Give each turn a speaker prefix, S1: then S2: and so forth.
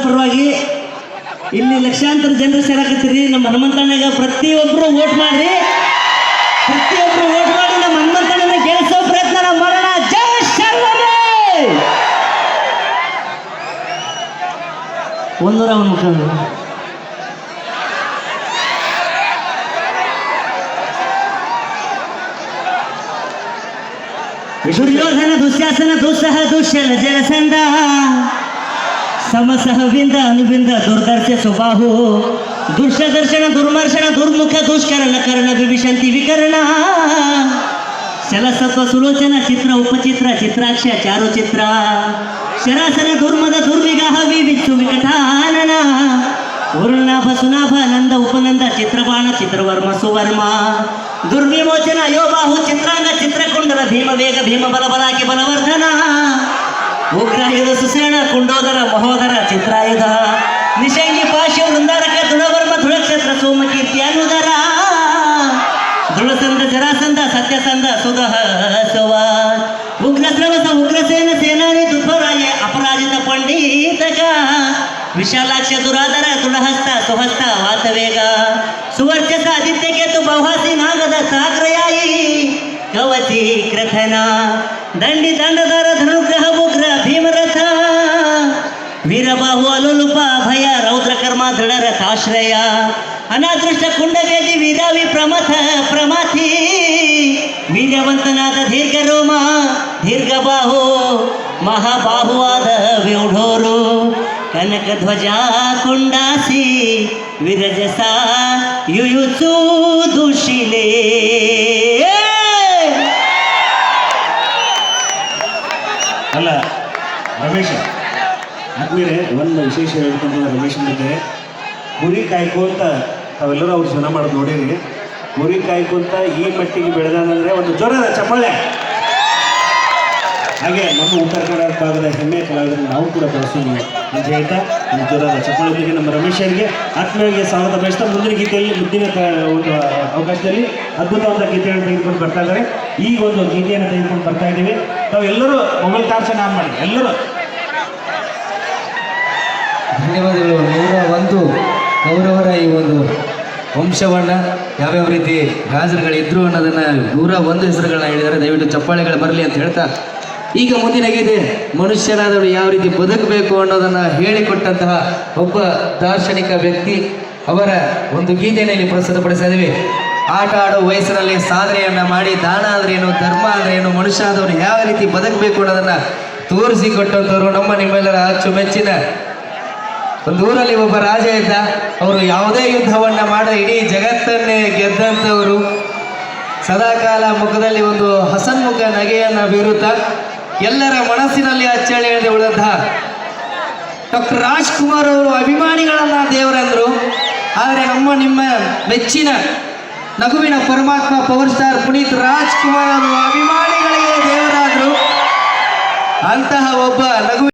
S1: ಪರವಾಗಿ ಇಲ್ಲಿ ಲಕ್ಷಾಂತರ ಜನರು ಸೇರಾಕತ್ತೀರಿ. ನಮ್ಮ ಹನುಮಂತಣ್ಣಗ ಪ್ರತಿಯೊಬ್ಬರು ವೋಟ್ ಮಾಡ್ರಿ, ಪ್ರತಿಯೊಬ್ಬರು ವೋಟ್ ಮಾಡಿ ನಮ್ಮ ಹನುಮಂತಣ್ಣನ ಗೆಲ್ಲಿಸೋ ಪ್ರಯತ್ನ ನಾವು ಮಾಡೋಣ. ಜೈ ಶರ್ಮನೆ 101 ಮುಖಂಡರು ದುರ್ಯೋಧನ ದುಶ್ಯಾಸನ ದುಸ್ಸಹ ದುಶ್ಯಲ ಜಲಸಂಧ ಸಮಸಹವಿಂದ ಅನುಬಿಂದ ದುರ್ದರ್ಶ ಸುಬಾಹು ದುರ್ಷದರ್ಶನ ದುರ್ಮರ್ಶನ ದುರ್ಮುಖ ದುಷ್ಕರಣ ಕರ್ಣ ವಿಭೀಷಂತಿ ವಿಕರಣ ಶಲಸತ್ವ ಸುಲೋಚನ ಚಿತ್ರ ಉಪಚಿತ್ರ ಚಿತ್ರಾಕ್ಷ ಚಾರುಚಿತ್ರ ಶರಾಸನ ದುರ್ಮದ ದುರ್ವಿಗಾಹ ವಿವಿಚ್ಚು ವಿಕಟಾನನ ವರುಣನಾಭ ಸುನಾಭ ನಂದ ಉಪನಂದ ಚಿತ್ರಬಾಣ ಚಿತ್ರವರ್ಮ ಸುವರ್ಮ ದುರ್ವಿಮೋಚನ ಯೋಬಾಹು ಚಿತ್ರಾಂಗ ಚಿತ್ರಕುಂಡಲ ಭೀಮ ವೇಗ ಭೀಮ ಬಲ ಬಲಾಕಿ ಬಲವರ್ಧನ ಉಗ್ರಾಯುಧ ಸುಸೇಣ ಕುಂಡೋದರ ಮಹೋದರ ಚಿತ್ರಾಯುಧ ನಿಶಂಗಿ ಪಾಶ್ಯ ವೃಂದಾರಕ ದೃಢವರ್ಮ ದೃಢಕ್ಷೇತ್ರ ಸೋಮಕೀರ್ತಿ ಅನುದರ ದೃಢಸಂದ ಜರಾಸಂದ ಸತ್ಯಸಂದ ಸುಧಃ ಸವ ಉಗ್ರಸ್ರವಸ ಉಗ್ರಸೇನ ಸೇನಾನಿ ದುರ್ಭರಾಯ ಅಪರಾಜಿತ ಪಂಡಿತಕ ವಿಶಾಲಾಕ್ಷ ದುರಾದರ ದೃಢಹಸ್ತ ಸುಹಸ್ತ ವಾತವೇಗ ಸುವರ್ಚಸ ಆದಿತ್ಯ ಕೇತು ಬಹುಹಾಸಿ ನಾಗದ ಸಾಗ್ರಯಾಯಿ ಕವಚಿ ಕೃಥನ ದಂಡಿ ದಂಡದಾರ ಧನುಗ್ರಹ ಉಗ್ರ ಭೀಮರಥ ವೀರಬಾಹು ಅಲುಲುಪ ಭಯ ರೌದ್ರ ಕರ್ಮ ದೃಢರಥಾಶ್ರಯ ಅನಾದೃಷ್ಟ ಕುಂಡವೇದಿ ವೀರಾವಿ ಪ್ರಮಥ ಪ್ರಮಾಥಿ ವೀರ್ಯವಂತನಾದ ದೀರ್ಘ ರೋಮ ದೀರ್ಘಬಾಹು ಮಹಾಬಾಹುವಾದ ವ್ಯೂಢೋರು ಕನಕ ಧ್ವಜ ಕುಂಡಾಸಿ ವಿರಜಸ ಯುಯುತ್ಸು ದುಶಿಲೇ.
S2: ಅಲ್ಲ ರಮೇಶ ಆದ್ಮೇಲೆ ಒಂದು ವಿಶೇಷ ಹೇಳ್ಕೊಂಡ್ರೆ ರಮೇಶನ ಜೊತೆ ಕುರಿ ಕಾಯ್ಕೊಂತ ತಾವೆಲ್ಲರೂ ಅವ್ರು ಜನ ಮಾಡೋದು ನೋಡಿರಿ. ಕುರಿ ಕಾಯ್ಕೊಂತ ಈ ಮಟ್ಟಿಗೆ ಬೆಳೆದಾನಂದ್ರೆ ಒಂದು ಜ್ವರದ ಚಪ್ಪಾಳೆ. ಹಾಗೆ ನಮ್ಮ ಉತ್ತರ ಕನ್ನಡ ಭಾಗದ ಹೆಮ್ಮೆ ಕಲಾವಿದರನ್ನು ನಾವು ಕೂಡ ಬಳಸೋಣ ಅಂತ ಹೇಳ್ತಾ ಒಂದು ಜ್ವರದ ಚಪ್ಪಾಳೆಗೆ ನಮ್ಮ ರಮೇಶರಿಗೆ ಆತ್ಮೀಯವಾಗಿ ಸ್ವಾಗತ ಬಯಸ್ತಾ ಮುಂದಿನ ಗೀತೆಯಲ್ಲಿ ಮುಂದಿನ ಒಂದು ಅವಕಾಶದಲ್ಲಿ ಅದ್ಭುತವಾದ ಗೀತೆಯನ್ನು ತೆಗೆದುಕೊಂಡು ಬರ್ತಾ ಇದ್ದಾರೆ. ಈ ಒಂದು ಗೀತೆಯನ್ನು ತೆಗೆದುಕೊಂಡು ಬರ್ತಾ ಇದ್ದೀವಿ. ತಾವೆಲ್ಲರೂ ಮೊಬೈಲ್ ಟಾರ್ಚನ್ನು ಆನ್ ಮಾಡಿ ಎಲ್ಲರೂ.
S3: ಧನ್ಯವಾದಗಳು. 101 ಕೌರವರ ಈ ಒಂದು ವಂಶವನ್ನು ಯಾವ್ಯಾವ ರೀತಿ ರಾಜರುಗಳಿದ್ರು ಅನ್ನೋದನ್ನು 101 ಹೆಸರುಗಳನ್ನ ಹೇಳಿದ್ದಾರೆ. ದಯವಿಟ್ಟು ಚಪ್ಪಾಳೆಗಳು ಬರಲಿ ಅಂತ ಹೇಳ್ತಾ ಈಗ ಮುಂದಿನ ಗೀತೆ ಮನುಷ್ಯನಾದವರು ಯಾವ ರೀತಿ ಬದುಕಬೇಕು ಅನ್ನೋದನ್ನು ಹೇಳಿಕೊಟ್ಟಂತಹ ಒಬ್ಬ ದಾರ್ಶನಿಕ ವ್ಯಕ್ತಿ ಅವರ ಒಂದು ಗೀತೆಯನ್ನು ಇಲ್ಲಿ ಪ್ರಸ್ತುತಪಡಿಸ್ತಾ ಇದ್ದೀವಿ. ಆಟ ಆಡೋ ವಯಸ್ಸಿನಲ್ಲಿ ಸಾಧನೆಯನ್ನು ಮಾಡಿ ದಾನ ಅಂದ್ರೆ ಏನು, ಧರ್ಮ ಅಂದ್ರೆ ಏನು, ಮನುಷ್ಯ ಆದವರು ಯಾವ ರೀತಿ ಬದುಕಬೇಕು ಅನ್ನೋದನ್ನು ತೋರಿಸಿಕೊಟ್ಟಂಥವ್ರು ನಮ್ಮ ನಿಮ್ಮೆಲ್ಲರ ಅಚ್ಚುಮೆಚ್ಚಿನ ಒಂದು ಊರಲ್ಲಿ ಒಬ್ಬ ರಾಜ ಇದ್ದ. ಅವರು ಯಾವುದೇ ಯುದ್ಧವನ್ನು ಮಾಡಿ ಇಡೀ ಜಗತ್ತನ್ನೇ ಗೆದ್ದಂಥವರು. ಸದಾಕಾಲ ಮುಖದಲ್ಲಿ ಒಂದು ಹಸನ್ಮುಖ ನಗೆಯನ್ನು ಬೀರುತ್ತಾ ಎಲ್ಲರ ಮನಸ್ಸಿನಲ್ಲಿ ಅಚ್ಚಳಿ ಎಳೆದು ಉಳಿದಂತಹ ಡಾಕ್ಟರ್ ರಾಜ್ಕುಮಾರ್ ಅವರು ಅಭಿಮಾನಿಗಳನ್ನ ದೇವರಂದರು. ಆದರೆ ನಿಮ್ಮ ಮೆಚ್ಚಿನ ನಗುವಿನ ಪರಮಾತ್ಮ ಪವರ್ ಸ್ಟಾರ್ ಪುನೀತ್ ರಾಜ್ಕುಮಾರ್ ಅವರು ಅಭಿಮಾನಿಗಳಿಗೆ ದೇವರಾದರು. ಅಂತಹ ಒಬ್ಬ ನಗು